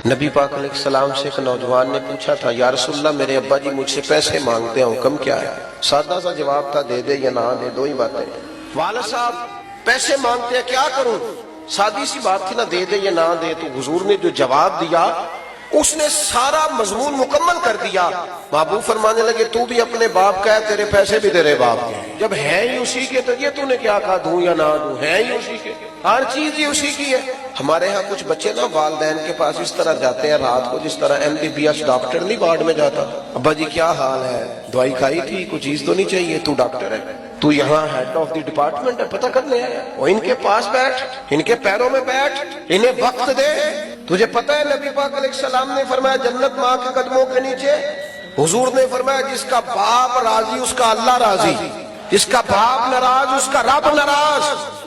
نبی پاک علیہ السلام سے ایک نوجوان نے پوچھا تھا، یا رسول اللہ میرے ابا جی مجھ سے پیسے مانگتے ہیں، حکم کیا ہے؟ سادہ سا جواب تھا، دے دے یا نہ دے، دو ہی باتیں۔ والد صاحب پیسے مانگتے ہیں، کیا کروں؟ سادی سی بات تھی نا، دے دے یا نہ دے۔ تو حضور نے جو جواب دیا اس نے سارا مضمون مکمل کر دیا۔ محبوب فرمانے لگے تو بھی اپنے باپ کا ہے، تیرے پیسے بھی تیرے باپ کے، جب ہے ہی اسی کے تو یہ تو نے کیا کہا دوں یا نہ دوں، ہے ہی اسی کے، ہر چیز ہی اسی کی ہے۔ ہمارے ہاں کچھ بچے نا والدین کے پاس اس طرح جاتے ہیں رات کو جس طرح MBBS ڈاکٹر نہیں وارڈ میں جاتا، ابا جی کیا حال ہے، دوائی کھائی تھی، کوئی چیز تو نہیں چاہیے، تو ڈاکٹر ہے، تو یہاں ہیڈ آف دی ڈپارٹمنٹ ہے، پتہ کرنے آیا، وہ ان کے پاس بیٹھ، ان کے پیروں میں بیٹھ، انہیں وقت دے۔ تجھے پتہ ہے نبی پاک علیہ السلام نے فرمایا جنت ماں کے قدموں کے نیچے، حضور نے فرمایا جس کا باپ راضی اس کا اللہ راضی، جس کا باپ ناراض اس کا رب ناراض۔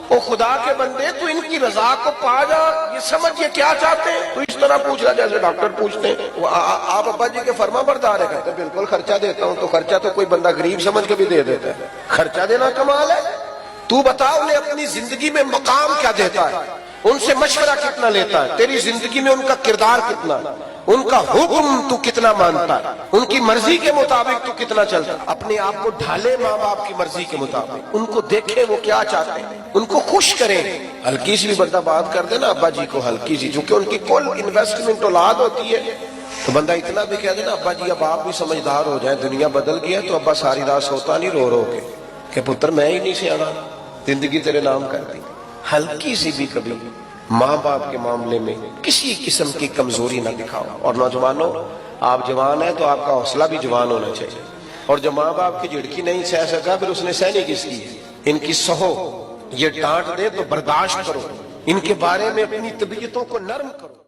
او خدا کے بندے تو ان کی رضا کو پا جا، یہ سمجھ یہ کیا چاہتے ہیں، تو اس طرح پوچھ رہا جیسے ڈاکٹر پوچھتے ہیں آپ ابا جی کے فرما بردار ہے، کہتے ہیں بالکل خرچہ دیتا ہوں۔ تو خرچہ تو کوئی بندہ غریب سمجھ کے بھی دے دیتا ہے، خرچہ دینا کمال ہے۔ تو بتا انہیں اپنی زندگی میں مقام کیا دیتا ہے، ان سے مشورہ کتنا لیتا ہے، تیری زندگی میں ان کا کردار کتنا، ان کا حکم تو کتنا مانتا ہے، ان کی مرضی کے مطابق تو کتنا چلتا ہے۔ اپنے آپ کو ڈھالے ماں باپ کی مرضی کے مطابق، ان کو دیکھے وہ کیا چاہتے ہیں، ان کو خوش کریں۔ ہلکی سی بھی بندہ بات کر دے نا ابا جی کو، ہلکی سی، چونکہ ان کی کل انویسٹمنٹ اولاد ہوتی ہے، تو بندہ اتنا بھی کہہ دے نا ابا جی اب آپ بھی سمجھدار ہو جائیں، دنیا بدل گیا، تو ابا ساری رات سوتا نہیں رو رو کے کہ پتر میں ہی نہیں سیانا، زندگی تیرے نام کر دی۔ ہلکی سی بھی کبھی ماں باپ کے معاملے میں کسی قسم کی کمزوری نہ دکھاؤ۔ اور نوجوانوں، آپ جوان ہیں تو آپ کا حوصلہ بھی جوان ہونا چاہیے، اور جو ماں باپ کی جھڑکی نہیں سہ سکا پھر اس نے سہنی کس کی، ان کی سہو، یہ ڈانٹ دے تو برداشت کرو، ان کے بارے میں اپنی طبیعتوں کو نرم کرو۔